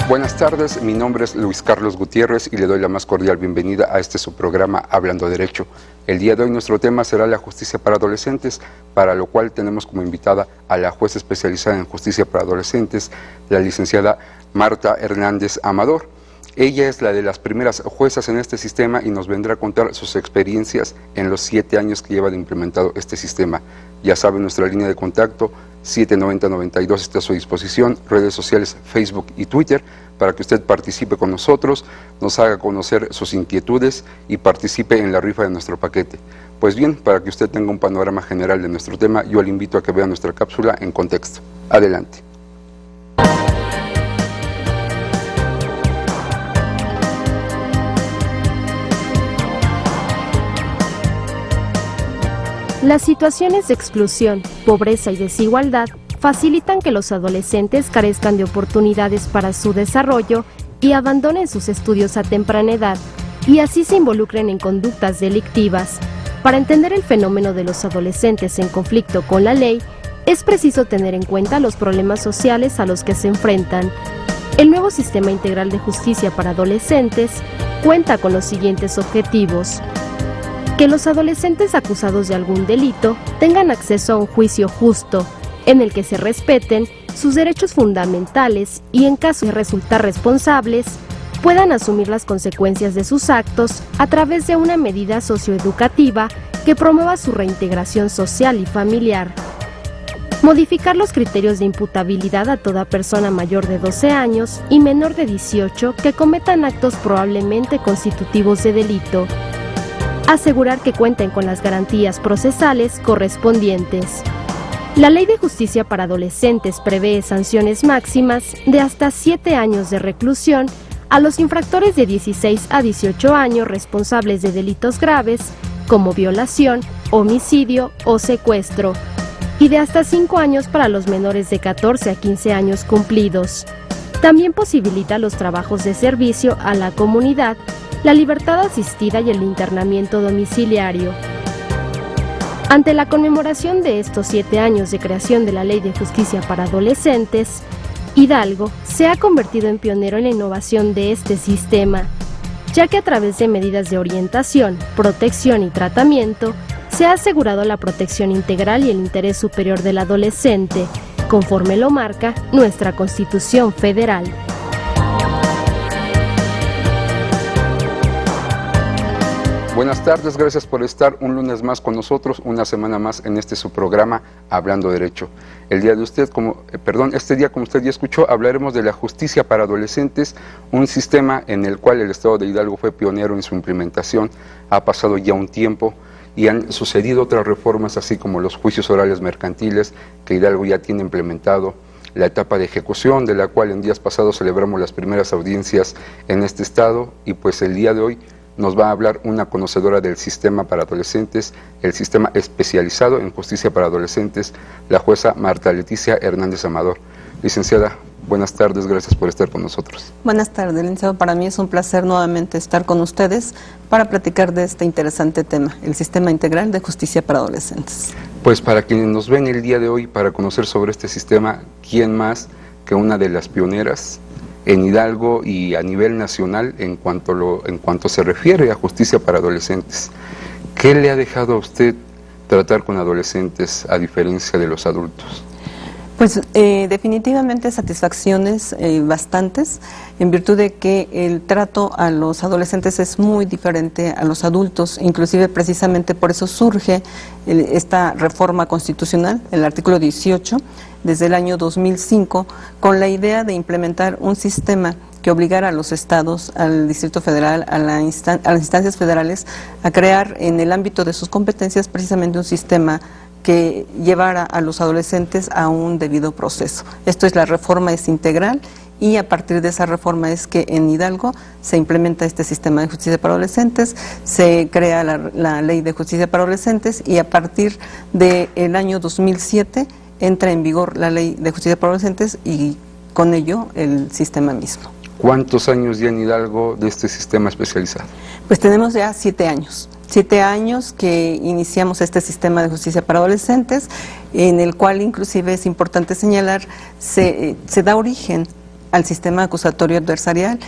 Buenas tardes, mi nombre es Luis Carlos Gutiérrez y le doy la más cordial bienvenida a su programa Hablando Derecho. El día de hoy nuestro tema será la justicia para adolescentes, para lo cual tenemos como invitada a la jueza especializada en justicia para adolescentes, la licenciada Marta Hernández Amador. Ella es la de las primeras juezas en este sistema y nos vendrá a contar sus experiencias en los 7 años que lleva de implementado este sistema. Ya saben, nuestra línea de contacto 790-92 está a su disposición, redes sociales Facebook y Twitter, para que usted participe con nosotros, nos haga conocer sus inquietudes y participe en la rifa de nuestro paquete. Pues bien, para que usted tenga un panorama general de nuestro tema, yo le invito a que vea nuestra cápsula en contexto. Adelante. Las situaciones de exclusión, pobreza y desigualdad facilitan que los adolescentes carezcan de oportunidades para su desarrollo y abandonen sus estudios a temprana edad, y así se involucren en conductas delictivas. Para entender el fenómeno de los adolescentes en conflicto con la ley, es preciso tener en cuenta los problemas sociales a los que se enfrentan. El nuevo Sistema Integral de Justicia para Adolescentes cuenta con los siguientes objetivos: que los adolescentes acusados de algún delito tengan acceso a un juicio justo, en el que se respeten sus derechos fundamentales y, en caso de resultar responsables, puedan asumir las consecuencias de sus actos a través de una medida socioeducativa que promueva su reintegración social y familiar. Modificar los criterios de imputabilidad a toda persona mayor de 12 años y menor de 18 que cometan actos probablemente constitutivos de delito. Asegurar que cuenten con las garantías procesales correspondientes. La Ley de Justicia para Adolescentes prevé sanciones máximas de hasta 7 años de reclusión a los infractores de 16 a 18 años responsables de delitos graves como violación, homicidio o secuestro, y de hasta 5 años para los menores de 14 a 15 años cumplidos. También posibilita los trabajos de servicio a la comunidad, la libertad asistida y el internamiento domiciliario. Ante la conmemoración de estos 7 años de creación de la Ley de Justicia para Adolescentes, Hidalgo se ha convertido en pionero en la innovación de este sistema, ya que a través de medidas de orientación, protección y tratamiento, se ha asegurado la protección integral y el interés superior del adolescente, conforme lo marca nuestra Constitución Federal. Buenas tardes, gracias por estar un lunes más con nosotros, una semana más en su programa Hablando Derecho. Este día, como usted ya escuchó, hablaremos de la justicia para adolescentes, un sistema en el cual el Estado de Hidalgo fue pionero en su implementación. Ha pasado ya un tiempo y han sucedido otras reformas, así como los juicios orales mercantiles que Hidalgo ya tiene implementado, la etapa de ejecución, de la cual en días pasados celebramos las primeras audiencias en este estado, y pues el día de hoy nos va a hablar una conocedora del sistema para adolescentes, el sistema especializado en justicia para adolescentes, la jueza Marta Leticia Hernández Amador. Licenciada, buenas tardes, gracias por estar con nosotros. Buenas tardes, licenciado. Para mí es un placer nuevamente estar con ustedes para platicar de este interesante tema, el Sistema Integral de Justicia para Adolescentes. Pues para quienes nos ven el día de hoy, para conocer sobre este sistema, ¿quién más que una de las pioneras en Hidalgo y a nivel nacional en cuanto se refiere a justicia para adolescentes? ¿Qué le ha dejado a usted tratar con adolescentes a diferencia de los adultos? Pues definitivamente satisfacciones bastantes, en virtud de que el trato a los adolescentes es muy diferente a los adultos, inclusive precisamente por eso surge esta reforma constitucional, el artículo 18, desde el año 2005, con la idea de implementar un sistema que obligara a los estados, al Distrito Federal, a las instancias federales, a crear en el ámbito de sus competencias precisamente un sistema que llevara a los adolescentes a un debido proceso. La reforma es integral, y a partir de esa reforma es que en Hidalgo se implementa este sistema de justicia para adolescentes, se crea la Ley de Justicia para Adolescentes, y a partir del año 2007 entra en vigor la Ley de Justicia para Adolescentes y con ello el sistema mismo. ¿Cuántos años ya en Hidalgo de este sistema especializado? Pues tenemos ya 7 años. 7 años que iniciamos este sistema de justicia para adolescentes, en el cual inclusive es importante señalar, se da origen al sistema acusatorio adversarial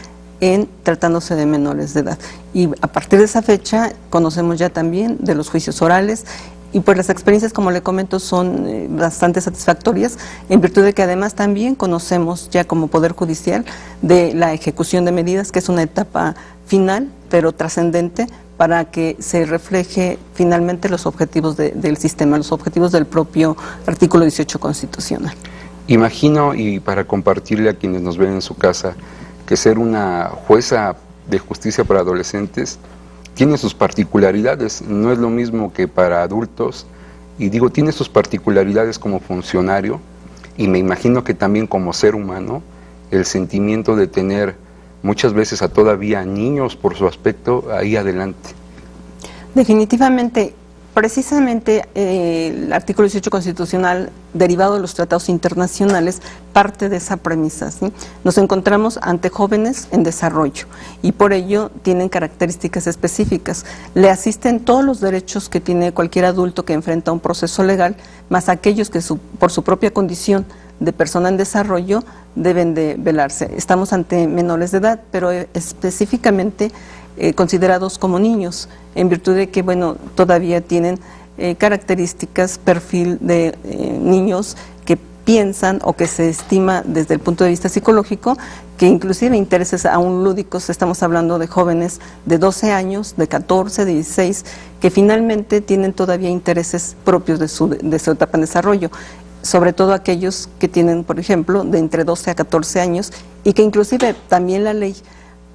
en tratándose de menores de edad. Y a partir de esa fecha conocemos ya también de los juicios orales y pues las experiencias, como le comento, son bastante satisfactorias, en virtud de que además también conocemos ya como Poder Judicial de la ejecución de medidas, que es una etapa final, pero trascendente, para que se refleje finalmente los objetivos del sistema, los objetivos del propio artículo 18 constitucional. Imagino, y para compartirle a quienes nos ven en su casa, que ser una jueza de justicia para adolescentes tiene sus particularidades, no es lo mismo que para adultos, y digo, tiene sus particularidades como funcionario, y me imagino que también como ser humano, el sentimiento de tener muchas veces a todavía niños por su aspecto ahí adelante. Definitivamente, precisamente el artículo 18 constitucional, derivado de los tratados internacionales, parte de esa premisa, ¿sí? Nos encontramos ante jóvenes en desarrollo y por ello tienen características específicas. Le asisten todos los derechos que tiene cualquier adulto que enfrenta un proceso legal, más aquellos que por su propia condición de persona en desarrollo deben de velarse. Estamos ante menores de edad, pero específicamente considerados como niños, en virtud de que, bueno, todavía tienen características, perfil de niños que piensan o que se estima desde el punto de vista psicológico, que inclusive intereses aún lúdicos, estamos hablando de jóvenes de 12 años, de 14, de 16, que finalmente tienen todavía intereses propios de su etapa en desarrollo, sobre todo aquellos que tienen, por ejemplo, de entre 12 a 14 años y que inclusive también la ley,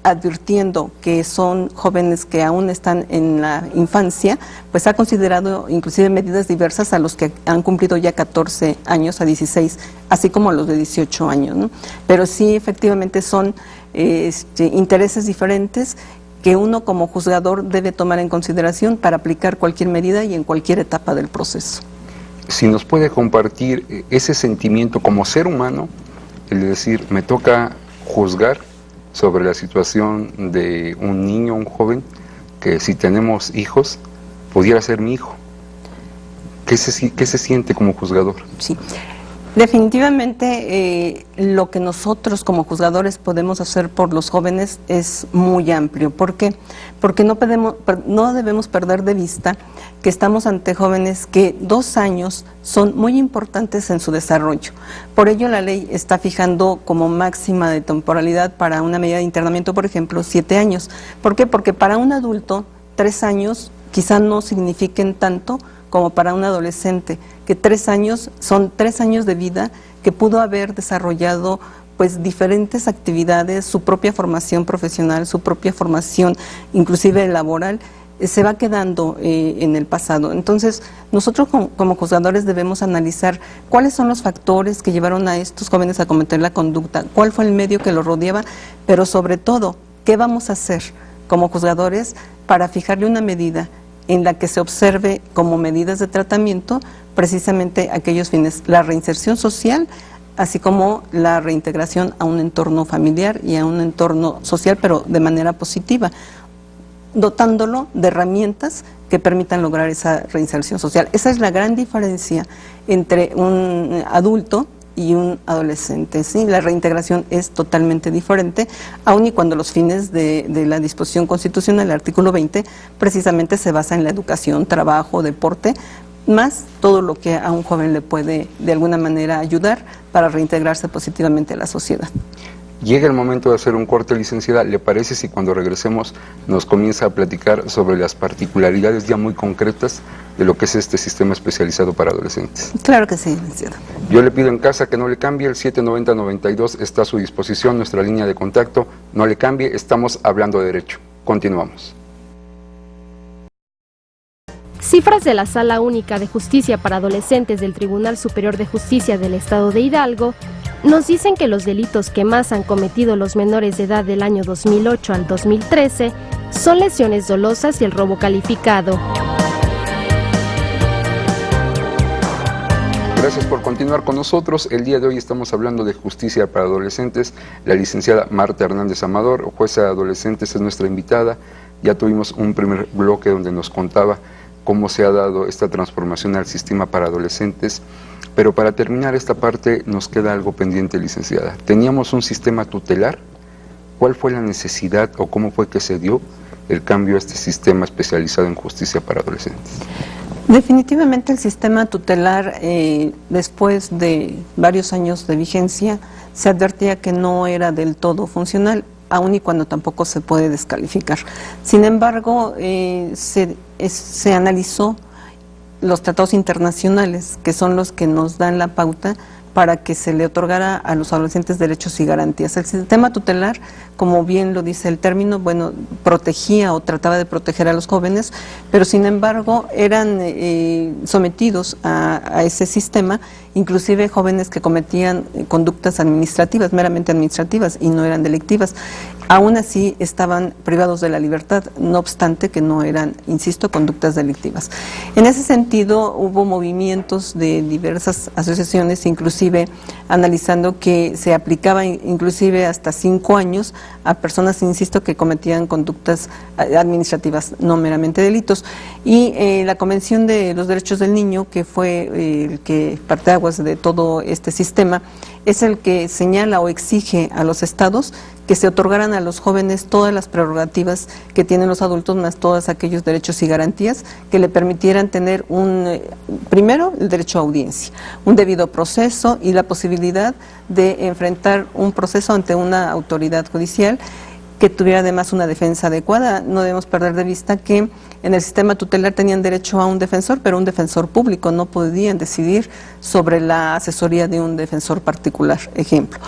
advirtiendo que son jóvenes que aún están en la infancia, pues ha considerado inclusive medidas diversas a los que han cumplido ya 14 años a 16, así como a los de 18 años, ¿no? Pero sí, efectivamente son intereses diferentes que uno como juzgador debe tomar en consideración para aplicar cualquier medida y en cualquier etapa del proceso. Si nos puede compartir ese sentimiento como ser humano, el de decir, me toca juzgar sobre la situación de un niño, un joven, que si tenemos hijos, pudiera ser mi hijo. ¿Qué se siente como juzgador? Sí, definitivamente lo que nosotros como juzgadores podemos hacer por los jóvenes es muy amplio. ¿Por qué? Porque no debemos perder de vista que estamos ante jóvenes que 2 años son muy importantes en su desarrollo. Por ello la ley está fijando como máxima de temporalidad para una medida de internamiento, por ejemplo, 7 años. ¿Por qué? Porque para un adulto 3 años quizá no signifiquen tanto como para un adolescente, que 3 años son 3 años de vida que pudo haber desarrollado pues diferentes actividades, su propia formación profesional, su propia formación inclusive laboral, se va quedando en el pasado. Entonces, nosotros como juzgadores debemos analizar cuáles son los factores que llevaron a estos jóvenes a cometer la conducta, cuál fue el medio que los rodeaba, pero sobre todo, ¿qué vamos a hacer como juzgadores para fijarle una medida en la que se observe como medidas de tratamiento precisamente aquellos fines, la reinserción social, así como la reintegración a un entorno familiar y a un entorno social, pero de manera positiva, dotándolo de herramientas que permitan lograr esa reinserción social? Esa es la gran diferencia entre un adulto y un adolescente, ¿sí? La reintegración es totalmente diferente, aun y cuando los fines de la disposición constitucional, el artículo 20, precisamente se basa en la educación, trabajo, deporte, más todo lo que a un joven le puede de alguna manera ayudar para reintegrarse positivamente a la sociedad. Llega el momento de hacer un corte, licenciada. ¿Le parece si cuando regresemos nos comienza a platicar sobre las particularidades ya muy concretas de lo que es este sistema especializado para adolescentes? Claro que sí, licenciada. Yo le pido en casa que no le cambie, el 790-92 está a su disposición, nuestra línea de contacto. No le cambie, estamos hablando de derecho. Continuamos. Cifras de la Sala Única de Justicia para Adolescentes del Tribunal Superior de Justicia del Estado de Hidalgo nos dicen que los delitos que más han cometido los menores de edad del año 2008 al 2013 son lesiones dolosas y el robo calificado. Gracias por continuar con nosotros. El día de hoy estamos hablando de justicia para adolescentes. La licenciada Marta Hernández Amador, jueza de adolescentes, es nuestra invitada. Ya tuvimos un primer bloque donde nos contaba cómo se ha dado esta transformación al sistema para adolescentes. Pero para terminar esta parte nos queda algo pendiente, licenciada. Teníamos un sistema tutelar. ¿Cuál fue la necesidad o cómo fue que se dio el cambio a este sistema especializado en justicia para adolescentes? Definitivamente el sistema tutelar, después de varios años de vigencia, se advertía que no era del todo funcional, aun y cuando tampoco se puede descalificar. Sin embargo, se analizó los tratados internacionales, que son los que nos dan la pauta para que se le otorgara a los adolescentes derechos y garantías. El sistema tutelar, como bien lo dice el término, bueno, protegía o trataba de proteger a los jóvenes, pero sin embargo eran sometidos a ese sistema, inclusive jóvenes que cometían conductas administrativas, meramente administrativas, y no eran delictivas. Aún así estaban privados de la libertad, no obstante que no eran, insisto, conductas delictivas. En ese sentido hubo movimientos de diversas asociaciones, inclusive analizando que se aplicaba inclusive hasta 5 años a personas, insisto, que cometían conductas administrativas, no meramente delitos. Y la Convención de los Derechos del Niño, que fue el que parteaguas de todo este sistema, es el que señala o exige a los estados que se otorgaran a los jóvenes todas las prerrogativas que tienen los adultos, más todos aquellos derechos y garantías que le permitieran tener primero, el derecho a audiencia, un debido proceso y la posibilidad de enfrentar un proceso ante una autoridad judicial que tuviera además una defensa adecuada. No debemos perder de vista que en el sistema tutelar tenían derecho a un defensor, pero un defensor público, no podían decidir sobre la asesoría de un defensor particular, ejemplo.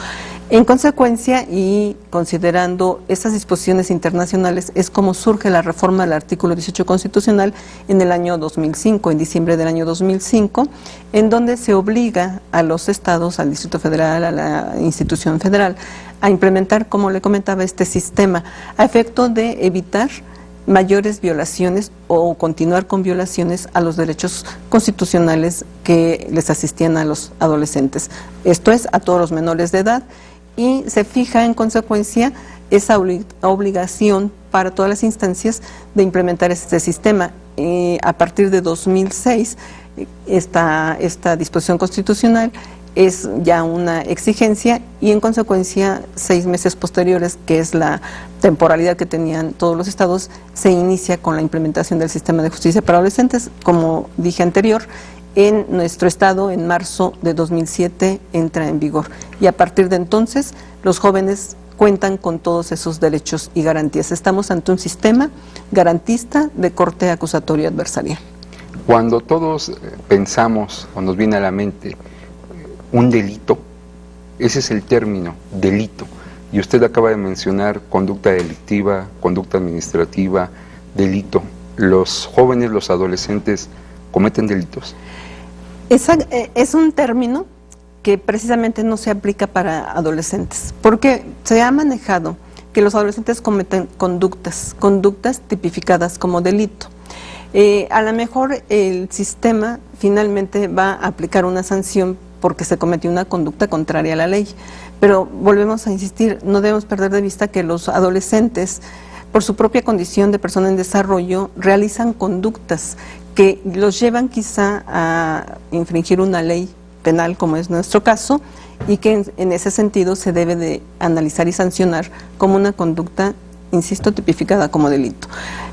En consecuencia, y considerando estas disposiciones internacionales, es como surge la reforma del artículo 18 constitucional en el año 2005, en diciembre del año 2005, en donde se obliga a los estados, al Distrito Federal, a la institución federal, a implementar, como le comentaba, este sistema, a efecto de evitar mayores violaciones o continuar con violaciones a los derechos constitucionales que les asistían a los adolescentes. Esto es, a todos los menores de edad, y se fija en consecuencia esa obligación para todas las instancias de implementar este sistema. A partir de 2006, esta disposición constitucional es ya una exigencia y en consecuencia 6 meses posteriores, que es la temporalidad que tenían todos los estados, se inicia con la implementación del sistema de justicia para adolescentes. Como dije anterior, en nuestro estado en marzo de 2007 entra en vigor y a partir de entonces los jóvenes cuentan con todos esos derechos y garantías. Estamos ante un sistema garantista de corte acusatorio adversarial. Cuando todos pensamos o nos viene a la mente un delito, ese es el término, delito, y usted acaba de mencionar conducta delictiva, conducta administrativa, delito. ¿Los jóvenes, los adolescentes cometen delitos? Es un término que precisamente no se aplica para adolescentes, porque se ha manejado que los adolescentes cometen conductas tipificadas como delito. A lo mejor el sistema finalmente va a aplicar una sanción porque se cometió una conducta contraria a la ley, pero volvemos a insistir, no debemos perder de vista que los adolescentes, por su propia condición de persona en desarrollo, realizan conductas que los llevan quizá a infringir una ley penal, como es nuestro caso, y que en ese sentido se debe de analizar y sancionar como una conducta, insisto, tipificada como delito.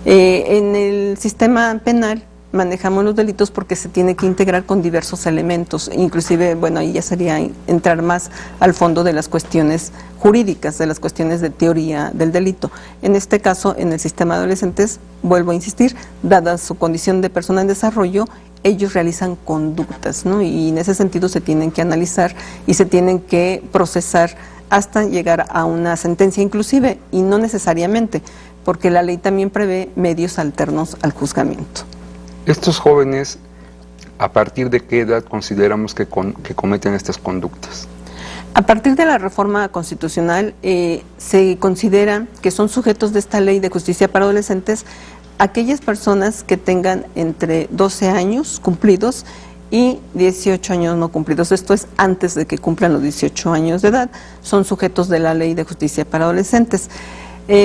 En el sistema penal manejamos los delitos porque se tiene que integrar con diversos elementos, inclusive, bueno, ahí ya sería entrar más al fondo de las cuestiones jurídicas, de las cuestiones de teoría del delito. En este caso, en el sistema de adolescentes, vuelvo a insistir, dada su condición de persona en desarrollo, ellos realizan conductas, ¿no? Y en ese sentido se tienen que analizar y se tienen que procesar hasta llegar a una sentencia inclusive, y no necesariamente, porque la ley también prevé medios alternos al juzgamiento. Estos jóvenes, ¿a partir de qué edad consideramos que cometen estas conductas? A partir de la reforma constitucional se considera que son sujetos de esta ley de justicia para adolescentes aquellas personas que tengan entre 12 años cumplidos y 18 años no cumplidos. Esto es antes de que cumplan los 18 años de edad, son sujetos de la ley de justicia para adolescentes.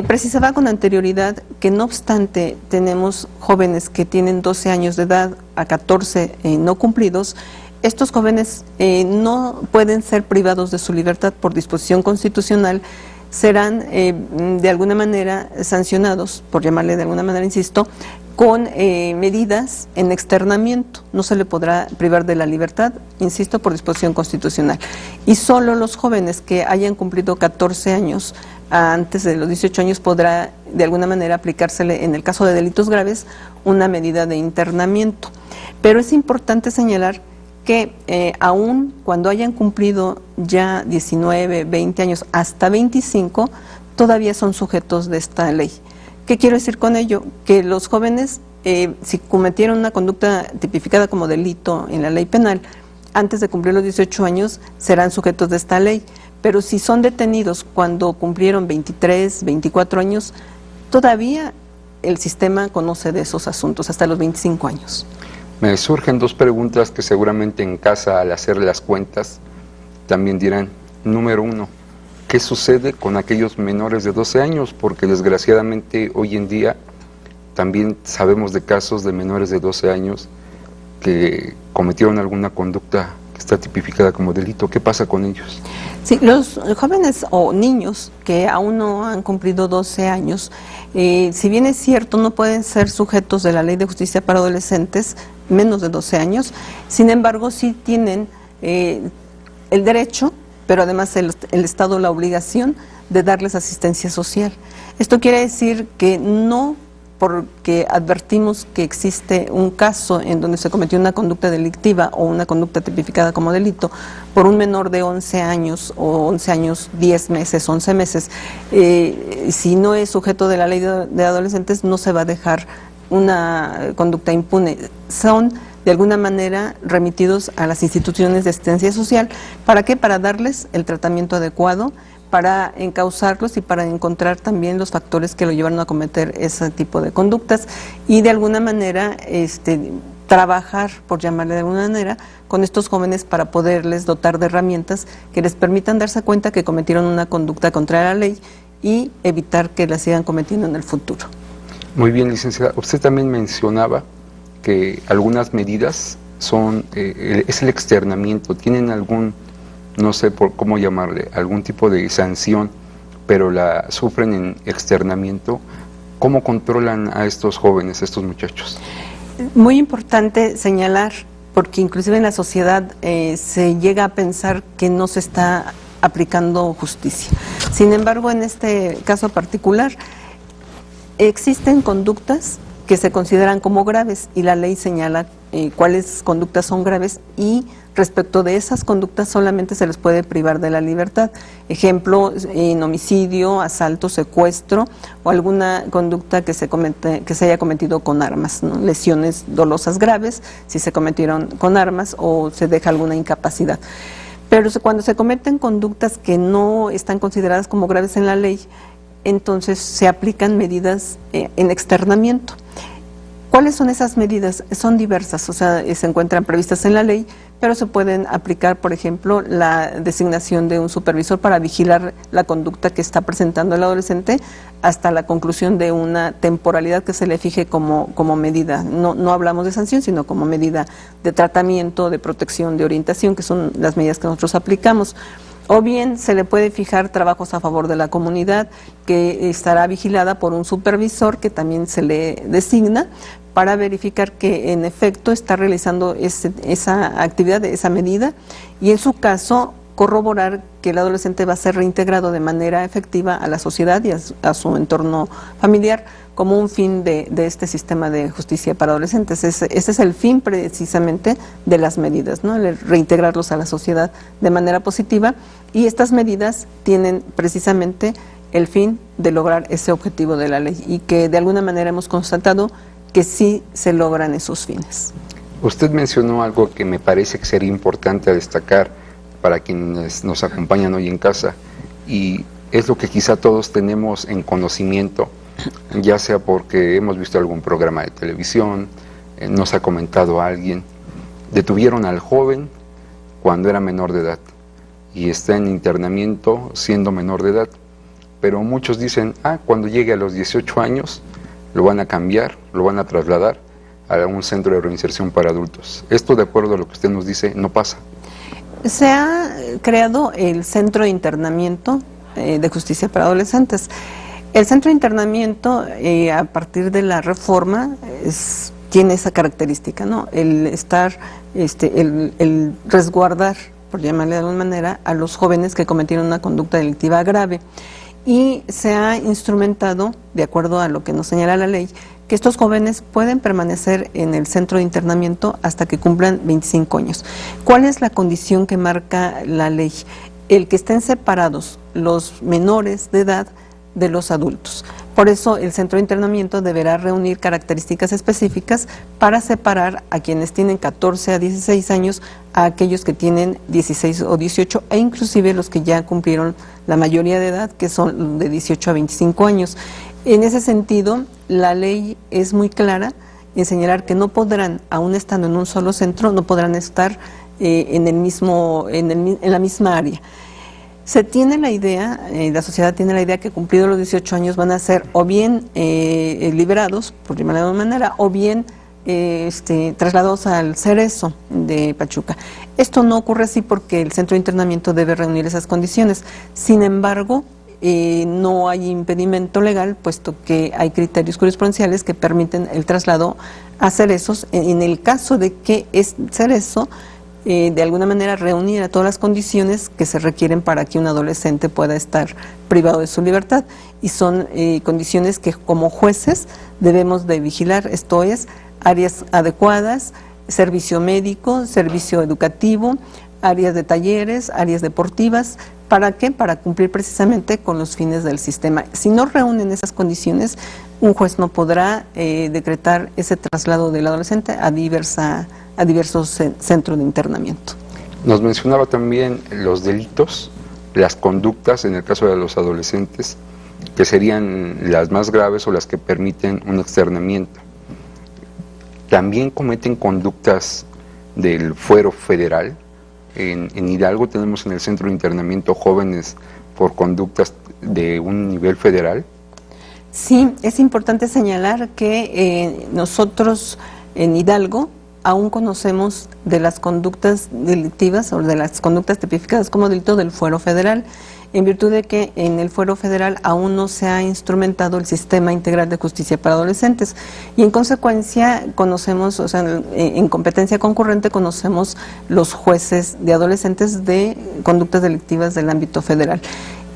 Precisaba con anterioridad que no obstante tenemos jóvenes que tienen 12 años de edad a 14 no cumplidos, estos jóvenes no pueden ser privados de su libertad por disposición constitucional, serán de alguna manera sancionados, por llamarle de alguna manera, insisto, con medidas en externamiento. No se le podrá privar de la libertad, insisto, por disposición constitucional. Y solo los jóvenes que hayan cumplido 14 años antes de los 18 años podrá de alguna manera aplicársele, en el caso de delitos graves, una medida de internamiento. Pero es importante señalar que aún cuando hayan cumplido ya 19, 20 años, hasta 25, todavía son sujetos de esta ley. ¿Qué quiero decir con ello? Que los jóvenes, si cometieron una conducta tipificada como delito en la ley penal, antes de cumplir los 18 años, serán sujetos de esta ley. Pero si son detenidos cuando cumplieron 23, 24 años, todavía el sistema conoce de esos asuntos, hasta los 25 años. Me surgen dos preguntas que seguramente en casa, al hacer las cuentas, también dirán. Número uno, ¿qué sucede con aquellos menores de 12 años? Porque desgraciadamente hoy en día también sabemos de casos de menores de 12 años que cometieron alguna conducta que está tipificada como delito. ¿Qué pasa con ellos? Sí, los jóvenes o niños que aún no han cumplido 12 años, si bien es cierto, no pueden ser sujetos de la Ley de Justicia para Adolescentes menos de 12 años, sin embargo sí tienen el derecho, pero además el Estado la obligación de darles asistencia social. Esto quiere decir que no porque advertimos que existe un caso en donde se cometió una conducta delictiva o una conducta tipificada como delito por un menor de 11 años o 11 años, 10 meses, 11 meses, si no es sujeto de la ley de adolescentes no se va a dejar una conducta impune. Son de alguna manera remitidos a las instituciones de asistencia social. ¿Para qué? Para darles el tratamiento adecuado, para encauzarlos y para encontrar también los factores que lo llevaron a cometer ese tipo de conductas y de alguna manera trabajar, por llamarle de alguna manera, con estos jóvenes para poderles dotar de herramientas que les permitan darse cuenta que cometieron una conducta contraria a la ley y evitar que la sigan cometiendo en el futuro. Muy bien, licenciada. Usted también mencionaba que algunas medidas es el externamiento, tienen algún, no sé por cómo llamarle, algún tipo de sanción, pero la sufren en externamiento. ¿Cómo controlan a estos jóvenes, a estos muchachos? Muy importante señalar, porque inclusive en la sociedad se llega a pensar que no se está aplicando justicia. Sin embargo, en este caso particular, existen conductas que se consideran como graves y la ley señala cuáles conductas son graves y respecto de esas conductas solamente se les puede privar de la libertad. Ejemplo, en homicidio, asalto, secuestro o alguna conducta que se haya cometido con armas, ¿no? Lesiones dolosas graves si se cometieron con armas o se deja alguna incapacidad. Pero cuando se cometen conductas que no están consideradas como graves en la ley, entonces se aplican medidas en externamiento. ¿Cuáles son esas medidas? Son diversas, o sea, se encuentran previstas en la ley, pero se pueden aplicar, por ejemplo, la designación de un supervisor para vigilar la conducta que está presentando el adolescente hasta la conclusión de una temporalidad que se le fije como medida. No hablamos de sanción, sino como medida de tratamiento, de protección, de orientación, que son las medidas que nosotros aplicamos. O bien se le puede fijar trabajos a favor de la comunidad, que estará vigilada por un supervisor que también se le designa para verificar que en efecto está realizando esa actividad, esa medida, y en su caso corroborar que el adolescente va a ser reintegrado de manera efectiva a la sociedad y a su entorno familiar como un fin de este sistema de justicia para adolescentes. Ese es el fin precisamente de las medidas, ¿no? El reintegrarlos a la sociedad de manera positiva, y estas medidas tienen precisamente el fin de lograr ese objetivo de la ley y que de alguna manera hemos constatado que sí se logran esos fines. Usted mencionó algo que me parece que sería importante destacar para quienes nos acompañan hoy en casa, y es lo que quizá todos tenemos en conocimiento, ya sea porque hemos visto algún programa de televisión, nos ha comentado alguien, detuvieron al joven cuando era menor de edad y está en internamiento siendo menor de edad, pero muchos dicen, cuando llegue a los 18 años lo van a cambiar, lo van a trasladar a un centro de reinserción para adultos. Esto, de acuerdo a lo que usted nos dice, no pasa. Se ha creado el Centro de Internamiento de Justicia para Adolescentes. El Centro de Internamiento, a partir de la reforma, tiene esa característica, ¿no? El estar, el resguardar, por llamarle de alguna manera, a los jóvenes que cometieron una conducta delictiva grave. Y se ha instrumentado, de acuerdo a lo que nos señala la ley, que estos jóvenes pueden permanecer en el centro de internamiento hasta que cumplan 25 años. ¿Cuál es la condición que marca la ley? El que estén separados los menores de edad de los adultos. Por eso el centro de internamiento deberá reunir características específicas para separar a quienes tienen 14 a 16 años a aquellos que tienen 16 o 18 e inclusive los que ya cumplieron la mayoría de edad, que son de 18 a 25 años. En ese sentido, la ley es muy clara en señalar que no podrán, aún estando en un solo centro, no podrán estar en la misma área. Se tiene la idea, la sociedad tiene la idea que cumplidos los 18 años van a ser o bien liberados, por llamarlo de alguna manera, o bien trasladados al Cerezo de Pachuca. Esto no ocurre así porque el centro de internamiento debe reunir esas condiciones. Sin embargo, no hay impedimento legal, puesto que hay criterios jurisprudenciales que permiten el traslado a Cerezos en el caso de que es Cerezo de alguna manera reunir a todas las condiciones que se requieren para que un adolescente pueda estar privado de su libertad, y son condiciones que como jueces debemos de vigilar, esto es, áreas adecuadas, servicio médico, servicio educativo, áreas de talleres, áreas deportivas. ¿Para qué? Para cumplir precisamente con los fines del sistema. Si no reúnen esas condiciones, un juez no podrá decretar ese traslado del adolescente a diversos centros de internamiento. Nos mencionaba también los delitos, las conductas en el caso de los adolescentes, que serían las más graves o las que permiten un externamiento. También cometen conductas del fuero federal. En Hidalgo tenemos en el centro de internamiento jóvenes por conductas de un nivel federal. Sí, es importante señalar que nosotros en Hidalgo aún conocemos de las conductas delictivas o de las conductas tipificadas como delito del fuero federal, en virtud de que en el fuero federal aún no se ha instrumentado el sistema integral de justicia para adolescentes, y en consecuencia conocemos, o sea, en competencia concurrente conocemos los jueces de adolescentes de conductas delictivas del ámbito federal.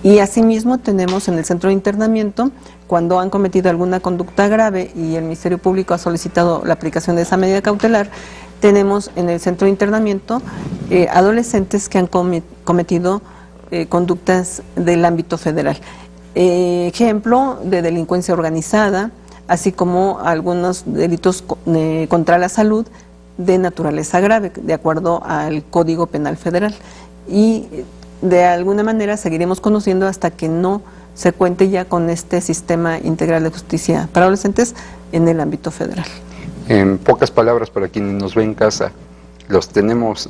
Y asimismo tenemos en el centro de internamiento, cuando han cometido alguna conducta grave y el Ministerio Público ha solicitado la aplicación de esa medida cautelar, tenemos en el centro de internamiento adolescentes que han cometido conductas del ámbito federal. Ejemplo de delincuencia organizada, así como algunos delitos contra la salud de naturaleza grave, de acuerdo al Código Penal Federal. Y de alguna manera seguiremos conociendo hasta que no se cuente ya con este sistema integral de justicia para adolescentes en el ámbito federal. En pocas palabras, para quienes nos ven en casa, los tenemos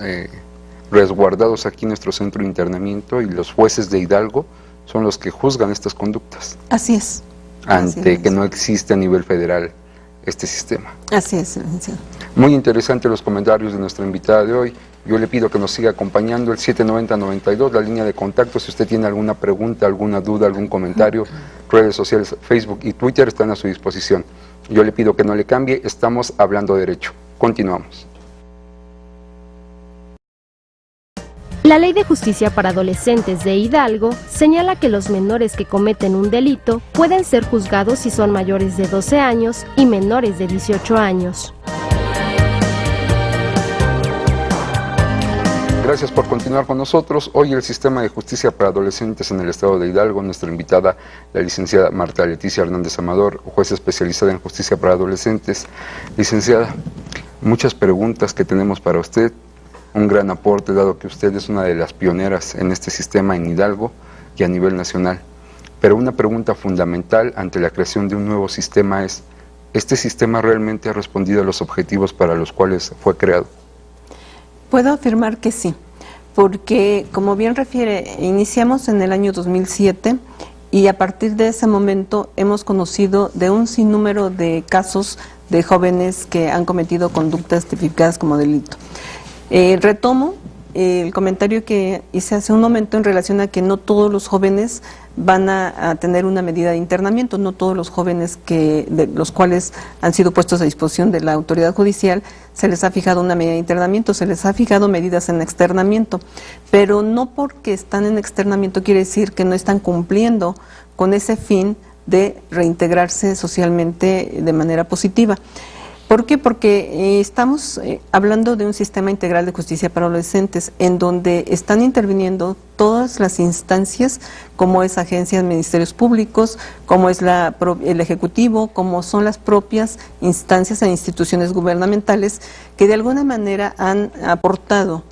resguardados aquí en nuestro centro de internamiento, y los jueces de Hidalgo son los que juzgan estas conductas. Así es. Ante que no existe a nivel federal este sistema. Así es, licenciado. Muy interesantes los comentarios de nuestra invitada de hoy. Yo le pido que nos siga acompañando el 790-92, la línea de contacto. Si usted tiene alguna pregunta, alguna duda, algún comentario, redes sociales, Facebook y Twitter están a su disposición. Yo le pido que no le cambie, estamos hablando derecho. Continuamos. La Ley de Justicia para Adolescentes de Hidalgo señala que los menores que cometen un delito pueden ser juzgados si son mayores de 12 años y menores de 18 años. Gracias por continuar con nosotros. Hoy el Sistema de Justicia para Adolescentes en el Estado de Hidalgo, nuestra invitada, la licenciada Marta Leticia Hernández Amador, juez especializada en Justicia para Adolescentes. Licenciada, muchas preguntas que tenemos para usted. Un gran aporte, dado que usted es una de las pioneras en este sistema en Hidalgo y a nivel nacional. Pero una pregunta fundamental ante la creación de un nuevo sistema es: ¿este sistema realmente ha respondido a los objetivos para los cuales fue creado? Puedo afirmar que sí, porque como bien refiere, iniciamos en el año 2007 y a partir de ese momento hemos conocido de un sinnúmero de casos de jóvenes que han cometido conductas tipificadas como delito. Retomo el comentario que hice hace un momento en relación a que no todos los jóvenes van a tener una medida de internamiento, no todos los jóvenes de los cuales han sido puestos a disposición de la autoridad judicial se les ha fijado una medida de internamiento, se les ha fijado medidas en externamiento, pero no porque están en externamiento quiere decir que no están cumpliendo con ese fin de reintegrarse socialmente de manera positiva. ¿Por qué? Porque estamos hablando de un sistema integral de justicia para adolescentes en donde están interviniendo todas las instancias, como es agencias, ministerios públicos, como es el Ejecutivo, como son las propias instancias e instituciones gubernamentales que de alguna manera han aportado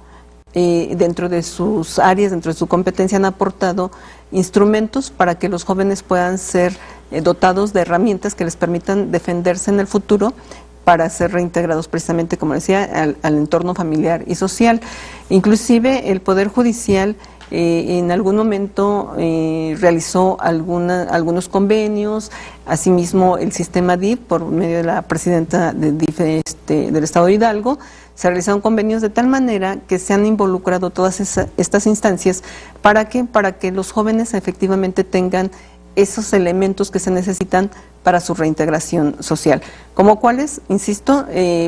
dentro de sus áreas, dentro de su competencia, han aportado instrumentos para que los jóvenes puedan ser dotados de herramientas que les permitan defenderse en el futuro para ser reintegrados precisamente, como decía, al entorno familiar y social. Inclusive el Poder Judicial en algún momento realizó algunos convenios, asimismo el sistema DIF, por medio de la presidenta de DIF del Estado de Hidalgo, se realizaron convenios de tal manera que se han involucrado todas estas instancias para que los jóvenes efectivamente tengan esos elementos que se necesitan para su reintegración social. Como cuáles, insisto,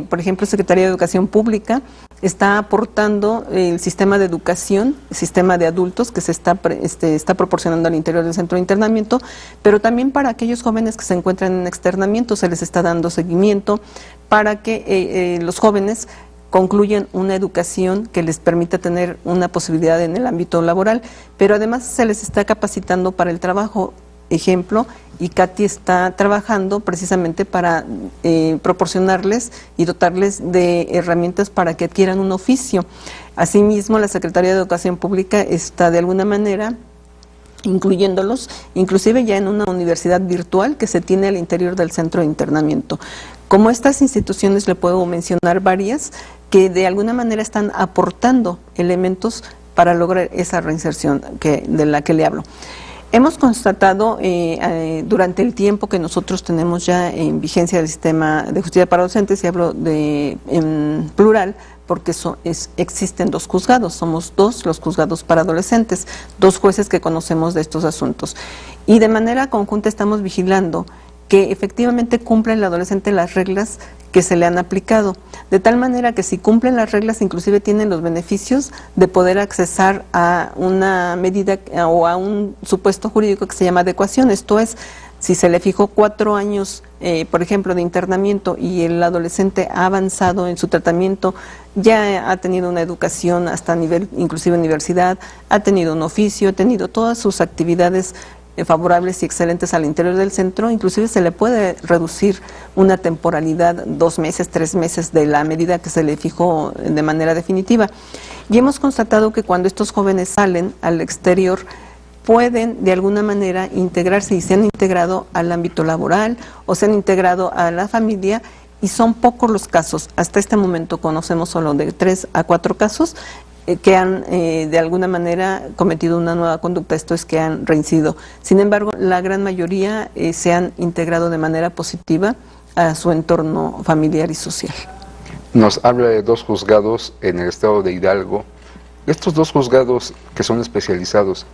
por ejemplo, Secretaría de Educación Pública está aportando el sistema de educación, el sistema de adultos que se está proporcionando al interior del centro de internamiento, pero también para aquellos jóvenes que se encuentran en externamiento se les está dando seguimiento para que los jóvenes concluyan una educación que les permita tener una posibilidad en el ámbito laboral, pero además se les está capacitando para el trabajo. Ejemplo, ICATI está trabajando precisamente para proporcionarles y dotarles de herramientas para que adquieran un oficio. Asimismo, la Secretaría de Educación Pública está de alguna manera incluyéndolos, inclusive ya en una universidad virtual que se tiene al interior del centro de internamiento. Como estas instituciones, le puedo mencionar varias que de alguna manera están aportando elementos para lograr esa reinserción de la que le hablo. Hemos constatado durante el tiempo que nosotros tenemos ya en vigencia el sistema de justicia para adolescentes, y hablo en plural, porque existen dos juzgados, somos dos los juzgados para adolescentes, dos jueces que conocemos de estos asuntos. Y de manera conjunta estamos vigilando que efectivamente cumpla el adolescente las reglas que se le han aplicado, de tal manera que si cumplen las reglas inclusive tienen los beneficios de poder accesar a una medida o a un supuesto jurídico que se llama adecuación. Esto es, si se le fijó 4 años, por ejemplo, de internamiento y el adolescente ha avanzado en su tratamiento, ya ha tenido una educación hasta nivel inclusive universidad, ha tenido un oficio, ha tenido todas sus actividades favorables y excelentes al interior del centro, inclusive se le puede reducir una temporalidad 2 meses, 3 meses de la medida que se le fijó de manera definitiva. Y hemos constatado que cuando estos jóvenes salen al exterior pueden de alguna manera integrarse y se han integrado al ámbito laboral o se han integrado a la familia, y son pocos los casos. Hasta este momento conocemos solo de 3 a 4 casos que han de alguna manera cometido una nueva conducta, esto es que han reincidido. Sin embargo, la gran mayoría se han integrado de manera positiva a su entorno familiar y social. Nos habla de 2 juzgados en el estado de Hidalgo. Estos 2 juzgados que son especializados,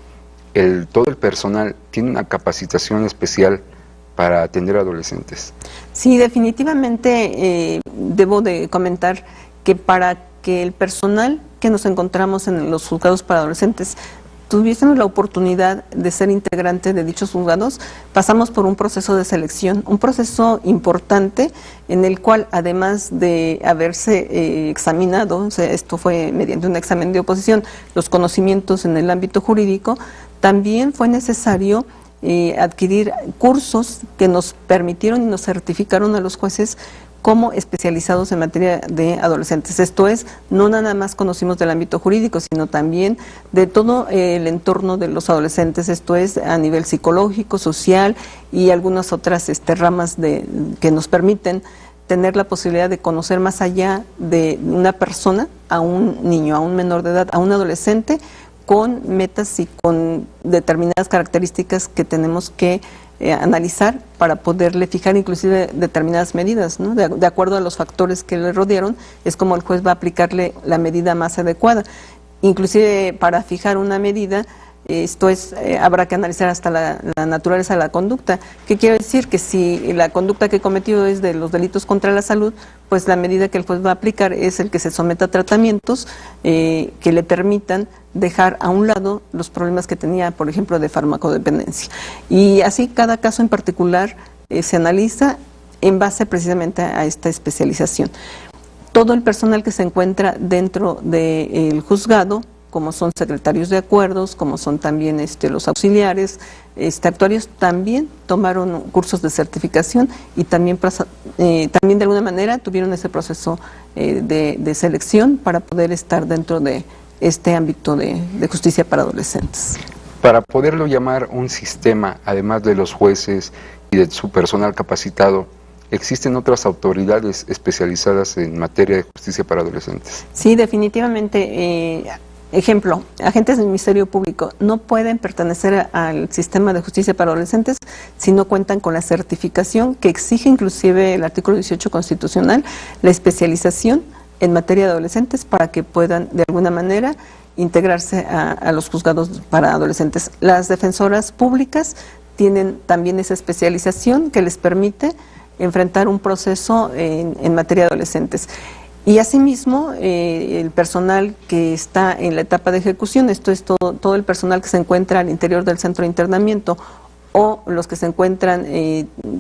todo el personal tiene una capacitación especial para atender a adolescentes. Sí, definitivamente debo de comentar que para que el personal que nos encontramos en los juzgados para adolescentes tuviésemos la oportunidad de ser integrante de dichos juzgados, pasamos por un proceso de selección, un proceso importante en el cual, además de haberse examinado, o sea, esto fue mediante un examen de oposición, los conocimientos en el ámbito jurídico, también fue necesario adquirir cursos que nos permitieron y nos certificaron a los jueces como especializados en materia de adolescentes. Esto es, no nada más conocimos del ámbito jurídico, sino también de todo el entorno de los adolescentes, esto es, a nivel psicológico, social y algunas otras ramas que nos permiten tener la posibilidad de conocer más allá de una persona, a un niño, a un menor de edad, a un adolescente, con metas y con determinadas características que tenemos que analizar para poderle fijar inclusive determinadas medidas, ¿no? De acuerdo a los factores que le rodearon, es como el juez va a aplicarle la medida más adecuada. Inclusive para fijar una medida, esto es, habrá que analizar hasta la naturaleza de la conducta. ¿Qué quiere decir? Que si la conducta que cometió es de los delitos contra la salud, pues la medida que el juez va a aplicar es el que se someta a tratamientos que le permitan dejar a un lado los problemas que tenía, por ejemplo, de farmacodependencia. Y así cada caso en particular se analiza en base precisamente a esta especialización. Todo el personal que se encuentra dentro del juzgado, como son secretarios de acuerdos, como son también los auxiliares, actuarios, también tomaron cursos de certificación y también de alguna manera tuvieron ese proceso de selección para poder estar dentro de este ámbito de justicia para adolescentes. Para poderlo llamar un sistema, además de los jueces y de su personal capacitado, ¿existen otras autoridades especializadas en materia de justicia para adolescentes? Sí, definitivamente. Ejemplo, agentes del Ministerio Público no pueden pertenecer al sistema de justicia para adolescentes si no cuentan con la certificación que exige inclusive el artículo 18 constitucional, la especialización en materia de adolescentes para que puedan de alguna manera integrarse a los juzgados para adolescentes. Las defensoras públicas tienen también esa especialización que les permite enfrentar un proceso en materia de adolescentes. Y asimismo, el personal que está en la etapa de ejecución, esto es todo el personal que se encuentra al interior del centro de internamiento o los que se encuentran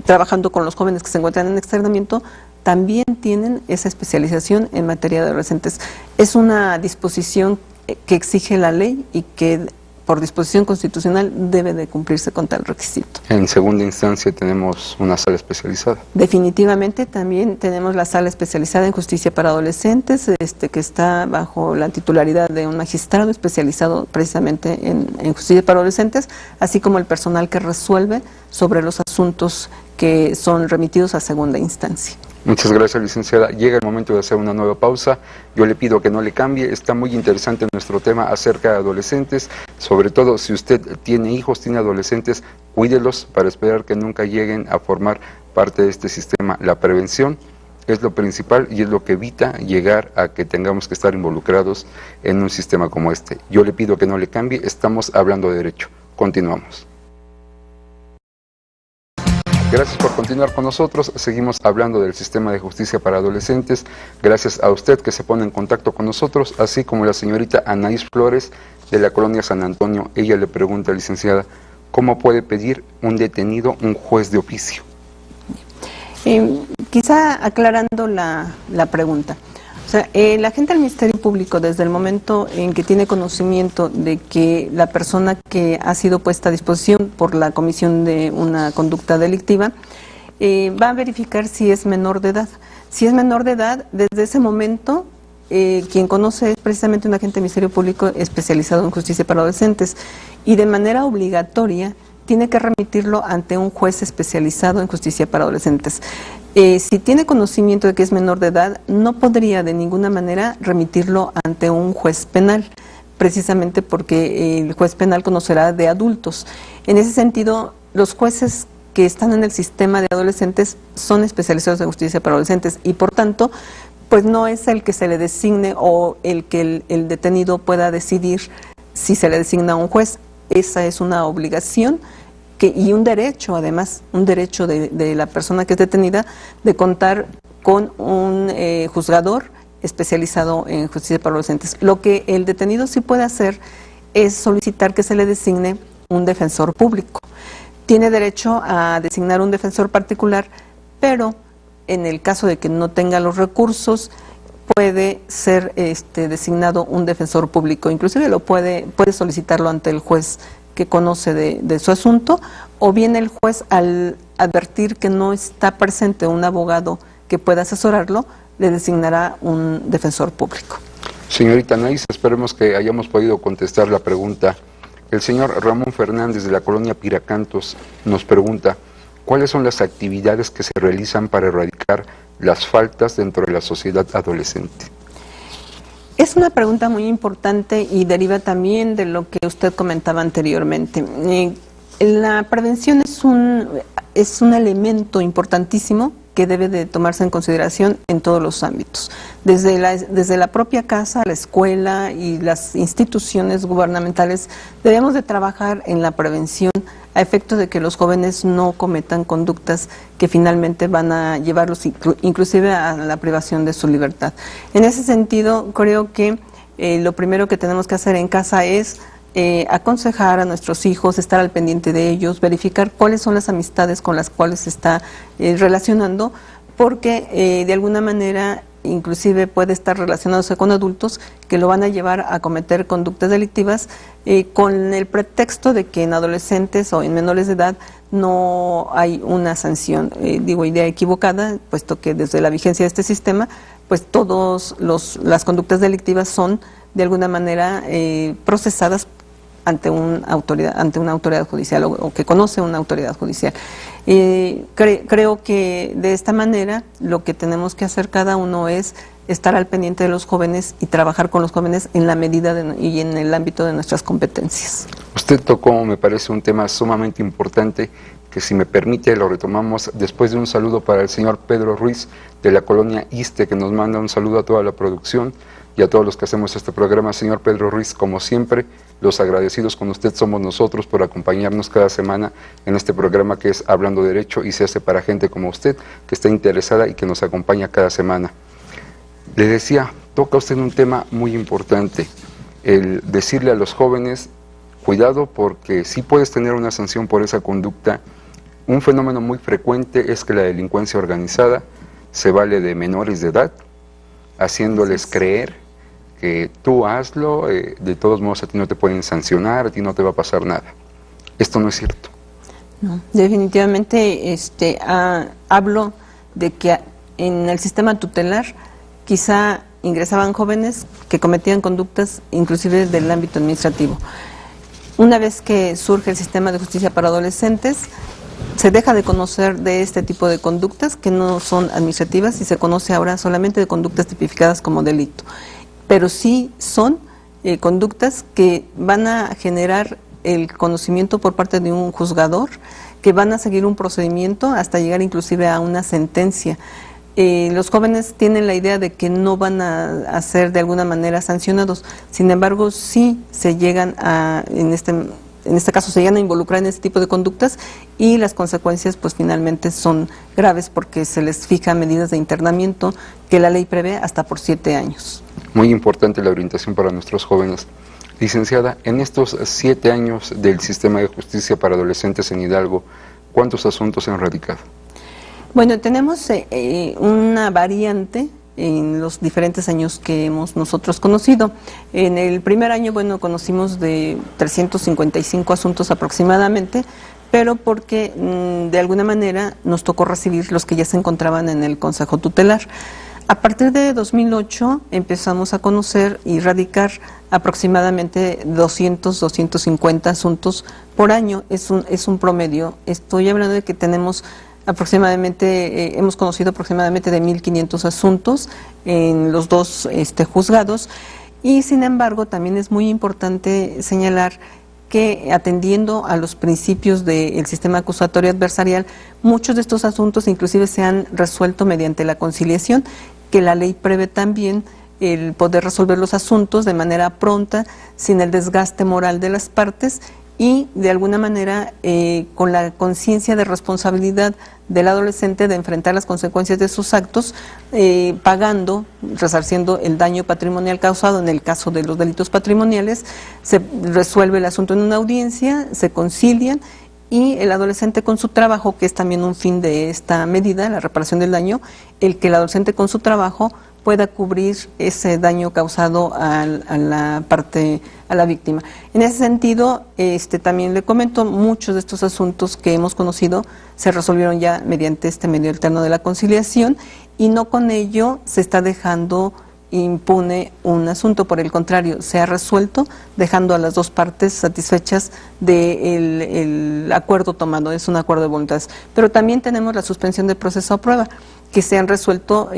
trabajando con los jóvenes que se encuentran en externamiento, también tienen esa especialización en materia de adolescentes. Es una disposición que exige la ley y que por disposición constitucional debe de cumplirse con tal requisito. En segunda instancia tenemos una sala especializada. Definitivamente también tenemos la sala especializada en justicia para adolescentes, que está bajo la titularidad de un magistrado especializado precisamente en justicia para adolescentes, así como el personal que resuelve sobre los asuntos que son remitidos a segunda instancia. Muchas gracias, licenciada. Llega el momento de hacer una nueva pausa. Yo le pido que no le cambie. Está muy interesante nuestro tema acerca de adolescentes. Sobre todo, si usted tiene hijos, tiene adolescentes, cuídelos para esperar que nunca lleguen a formar parte de este sistema. La prevención es lo principal y es lo que evita llegar a que tengamos que estar involucrados en un sistema como este. Yo le pido que no le cambie. Estamos hablando de derecho. Continuamos. Gracias por continuar con nosotros. Seguimos hablando del sistema de justicia para adolescentes. Gracias a usted que se pone en contacto con nosotros, así como la señorita Anaís Flores de la colonia San Antonio. Ella le pregunta, licenciada, ¿cómo puede pedir un detenido un juez de oficio? Quizá aclarando la pregunta. O sea, el agente del Ministerio Público, desde el momento en que tiene conocimiento de que la persona que ha sido puesta a disposición por la comisión de una conducta delictiva, va a verificar si es menor de edad. Si es menor de edad, desde ese momento, quien conoce es precisamente un agente del Ministerio Público especializado en justicia para adolescentes y de manera obligatoria tiene que remitirlo ante un juez especializado en justicia para adolescentes. Si tiene conocimiento de que es menor de edad, no podría de ninguna manera remitirlo ante un juez penal, precisamente porque el juez penal conocerá de adultos. En ese sentido, los jueces que están en el sistema de adolescentes son especializados en justicia para adolescentes y, por tanto, pues no es el que se le designe o el que el detenido pueda decidir si se le designa a un juez. Esa es una obligación y un derecho, además, un derecho de la persona que es detenida de contar con un juzgador especializado en justicia para adolescentes. Lo que el detenido sí puede hacer es solicitar que se le designe un defensor público. Tiene derecho a designar un defensor particular, pero en el caso de que no tenga los recursos, puede ser designado un defensor público. Inclusive puede solicitarlo ante el juez que conoce de su asunto, o bien el juez, al advertir que no está presente un abogado que pueda asesorarlo, le designará un defensor público. Señorita Anaís, esperemos que hayamos podido contestar la pregunta. El señor Ramón Fernández de la colonia Piracantos nos pregunta, ¿cuáles son las actividades que se realizan para erradicar las faltas dentro de la sociedad adolescente? Es una pregunta muy importante y deriva también de lo que usted comentaba anteriormente. La prevención es es un elemento importantísimo que debe de tomarse en consideración en todos los ámbitos, desde la propia casa, la escuela y las instituciones gubernamentales. Debemos de trabajar en la prevención a efecto de que los jóvenes no cometan conductas que finalmente van a llevarlos inclusive a la privación de su libertad. En ese sentido, creo que lo primero que tenemos que hacer en casa es aconsejar a nuestros hijos, estar al pendiente de ellos, verificar cuáles son las amistades con las cuales se está relacionando, porque de alguna manera inclusive puede estar relacionándose con adultos que lo van a llevar a cometer conductas delictivas con el pretexto de que en adolescentes o en menores de edad no hay una sanción. Digo, idea equivocada, puesto que desde la vigencia de este sistema, pues todas las conductas delictivas son de alguna manera procesadas ante una autoridad judicial o que conoce una autoridad judicial. Creo que de esta manera lo que tenemos que hacer cada uno es estar al pendiente de los jóvenes y trabajar con los jóvenes en la medida y en el ámbito de nuestras competencias. Usted tocó, me parece, un tema sumamente importante que, si me permite, lo retomamos después de un saludo para el señor Pedro Ruiz de la colonia Iste, que nos manda un saludo a toda la producción y a todos los que hacemos este programa. Señor Pedro Ruiz, como siempre, los agradecidos con usted somos nosotros por acompañarnos cada semana en este programa que es Hablando Derecho y se hace para gente como usted, que está interesada y que nos acompaña cada semana. Le decía, toca usted un tema muy importante, el decirle a los jóvenes, cuidado porque sí puedes tener una sanción por esa conducta. Un fenómeno muy frecuente es que la delincuencia organizada se vale de menores de edad, haciéndoles creer que tú hazlo, de todos modos a ti no te pueden sancionar, a ti no te va a pasar nada. Esto no es cierto. No, definitivamente hablo de que en el sistema tutelar quizá ingresaban jóvenes que cometían conductas inclusive del ámbito administrativo. Una vez que surge el sistema de justicia para adolescentes, se deja de conocer de este tipo de conductas que no son administrativas y se conoce ahora solamente de conductas tipificadas como delito. Pero sí son conductas que van a generar el conocimiento por parte de un juzgador, que van a seguir un procedimiento hasta llegar inclusive a una sentencia. Los jóvenes tienen la idea de que no van a ser de alguna manera sancionados, sin embargo sí se llegan en este caso se llegan a involucrar en este tipo de conductas y las consecuencias pues finalmente son graves porque se les fija medidas de internamiento que la ley prevé hasta por 7 años. Muy importante la orientación para nuestros jóvenes. Licenciada, en estos 7 años del sistema de justicia para adolescentes en Hidalgo, ¿cuántos asuntos se han radicado? Bueno, tenemos una variante en los diferentes años que hemos nosotros conocido. En el primer año, bueno, conocimos de 355 asuntos aproximadamente, pero porque de alguna manera nos tocó recibir los que ya se encontraban en el Consejo Tutelar. A partir de 2008 empezamos a conocer y radicar aproximadamente 200-250 asuntos por año. Es un promedio. Estoy hablando de que tenemos aproximadamente, hemos conocido aproximadamente de 1.500 asuntos en los dos juzgados y sin embargo también es muy importante señalar que atendiendo a los principios del sistema acusatorio adversarial, muchos de estos asuntos inclusive se han resuelto mediante la conciliación, que la ley prevé también el poder resolver los asuntos de manera pronta, sin el desgaste moral de las partes y de alguna manera con la conciencia de responsabilidad del adolescente de enfrentar las consecuencias de sus actos, pagando, resarciendo el daño patrimonial causado en el caso de los delitos patrimoniales. Se resuelve el asunto en una audiencia, se concilian y el adolescente con su trabajo, que es también un fin de esta medida, la reparación del daño, el que el adolescente con su trabajo pueda cubrir ese daño causado a la víctima. En ese sentido, también le comento, muchos de estos asuntos que hemos conocido se resolvieron ya mediante este medio alterno de la conciliación y no con ello se está dejando impune un asunto, por el contrario, se ha resuelto dejando a las dos partes satisfechas del acuerdo tomado, es un acuerdo de voluntades. Pero también tenemos la suspensión del proceso a prueba, que se han resuelto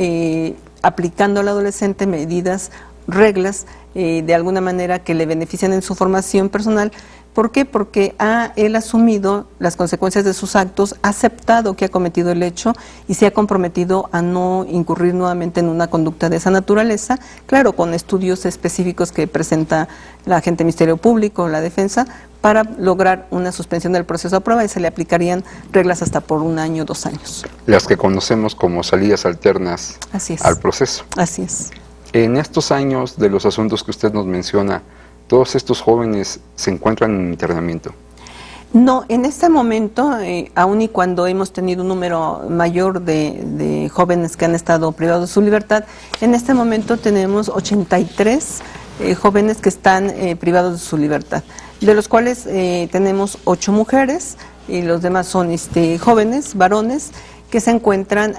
aplicando al adolescente medidas, reglas de alguna manera que le benefician en su formación personal. ¿Por qué? Porque ha él asumido las consecuencias de sus actos, ha aceptado que ha cometido el hecho y se ha comprometido a no incurrir nuevamente en una conducta de esa naturaleza, claro, con estudios específicos que presenta la agente Ministerio Público, la defensa, para lograr una suspensión del proceso a prueba, y se le aplicarían reglas hasta por 1 año, 2 años. Las que conocemos como salidas alternas al proceso. Así es. En estos años de los asuntos que usted nos menciona, ¿todos estos jóvenes se encuentran en internamiento? No, en este momento, aun y cuando hemos tenido un número mayor de jóvenes que han estado privados de su libertad, en este momento tenemos 83 jóvenes que están privados de su libertad, de los cuales tenemos 8 mujeres y los demás son jóvenes, varones, que se encuentran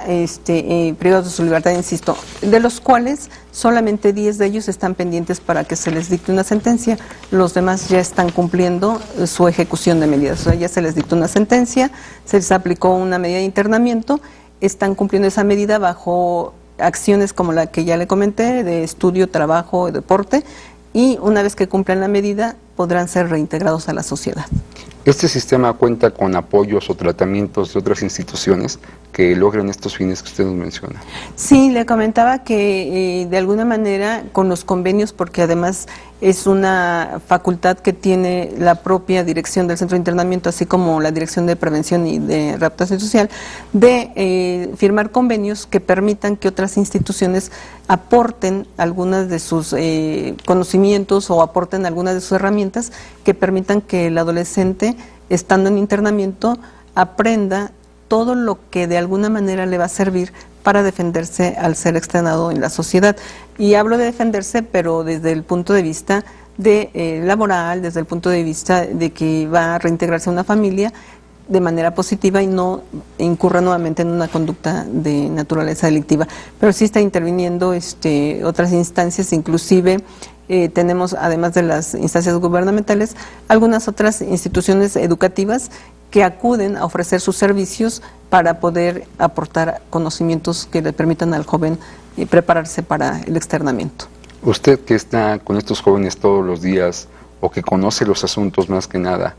privados de su libertad, insisto, de los cuales solamente 10 de ellos están pendientes para que se les dicte una sentencia. Los demás ya están cumpliendo su ejecución de medidas. O sea, ya se les dictó una sentencia, se les aplicó una medida de internamiento, están cumpliendo esa medida bajo acciones como la que ya le comenté, de estudio, trabajo, deporte, y una vez que cumplan la medida podrán ser reintegrados a la sociedad. ¿Este sistema cuenta con apoyos o tratamientos de otras instituciones que logren estos fines que usted nos menciona? Sí, le comentaba que de alguna manera con los convenios, porque además es una facultad que tiene la propia dirección del centro de internamiento, así como la dirección de prevención y de readaptación social, de firmar convenios que permitan que otras instituciones aporten algunas de sus conocimientos o aporten algunas de sus herramientas que permitan que el adolescente, estando en internamiento, aprenda todo lo que de alguna manera le va a servir para defenderse al ser externado en la sociedad. Y hablo de defenderse, pero desde el punto de vista laboral, desde el punto de vista de que va a reintegrarse a una familia de manera positiva y no incurra nuevamente en una conducta de naturaleza delictiva. Pero sí está interviniendo otras instancias, inclusive tenemos, además de las instancias gubernamentales, algunas otras instituciones educativas que acuden a ofrecer sus servicios para poder aportar conocimientos que le permitan al joven prepararse para el externamiento. Usted que está con estos jóvenes todos los días o que conoce los asuntos más que nada,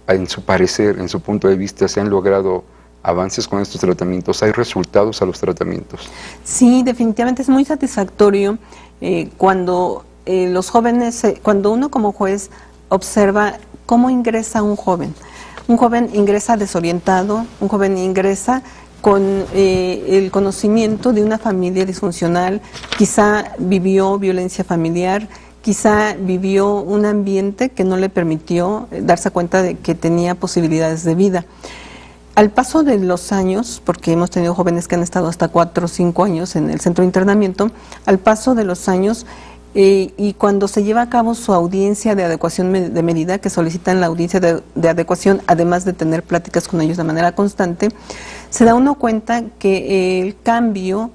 en su parecer, en su punto de vista, ¿se han logrado avances con estos tratamientos? ¿Hay resultados a los tratamientos? Sí, definitivamente es muy satisfactorio cuando los jóvenes, cuando uno como juez observa cómo ingresa un joven. Un joven ingresa desorientado, un joven ingresa con el conocimiento de una familia disfuncional, quizá vivió violencia familiar, quizá vivió un ambiente que no le permitió darse cuenta de que tenía posibilidades de vida. Al paso de los años, porque hemos tenido jóvenes que han estado hasta 4 o 5 años en el centro de internamiento, al paso de los años y cuando se lleva a cabo su audiencia de adecuación de medida, que solicitan la audiencia de adecuación, además de tener pláticas con ellos de manera constante, se da uno cuenta que el cambio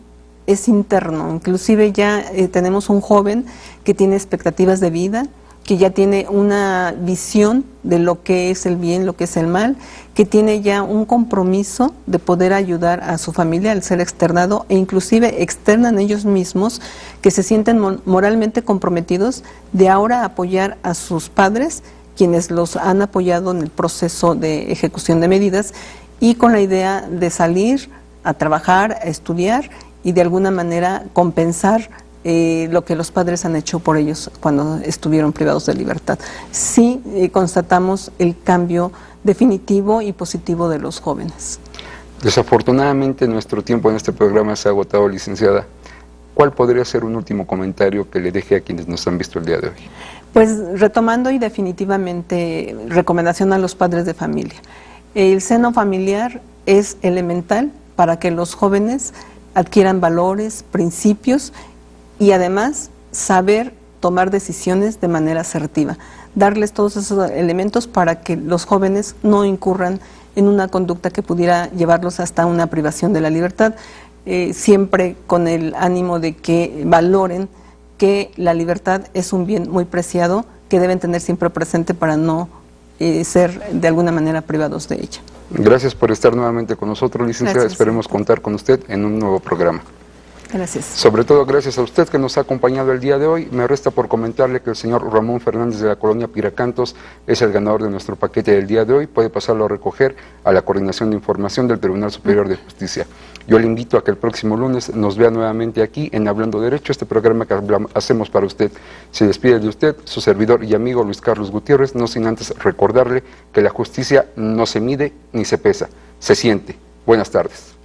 es interno. Inclusive ya tenemos un joven que tiene expectativas de vida, que ya tiene una visión de lo que es el bien, lo que es el mal, que tiene ya un compromiso de poder ayudar a su familia al ser externado, e inclusive externan ellos mismos, que se sienten moralmente comprometidos de ahora apoyar a sus padres, quienes los han apoyado en el proceso de ejecución de medidas, y con la idea de salir a trabajar, a estudiar y de alguna manera compensar lo que los padres han hecho por ellos cuando estuvieron privados de libertad. Sí constatamos el cambio definitivo y positivo de los jóvenes. Desafortunadamente nuestro tiempo en este programa se ha agotado, licenciada. ¿Cuál podría ser un último comentario que le deje a quienes nos han visto el día de hoy? Pues retomando y definitivamente recomendación a los padres de familia. El seno familiar es elemental para que los jóvenes adquieran valores, principios y además saber tomar decisiones de manera asertiva. Darles todos esos elementos para que los jóvenes no incurran en una conducta que pudiera llevarlos hasta una privación de la libertad, siempre con el ánimo de que valoren que la libertad es un bien muy preciado que deben tener siempre presente para no ser de alguna manera privados de ella. Gracias por estar nuevamente con nosotros, licenciada. Gracias. Esperemos contar con usted en un nuevo programa. Gracias. Sobre todo gracias a usted que nos ha acompañado el día de hoy. Me resta por comentarle que el señor Ramón Fernández de la colonia Piracantos es el ganador de nuestro paquete del día de hoy. Puede pasarlo a recoger a la Coordinación de Información del Tribunal Superior de Justicia. Yo le invito a que el próximo lunes nos vea nuevamente aquí en Hablando Derecho, este programa que hacemos para usted. Se despide de usted su servidor y amigo Luis Carlos Gutiérrez, no sin antes recordarle que la justicia no se mide ni se pesa, se siente. Buenas tardes.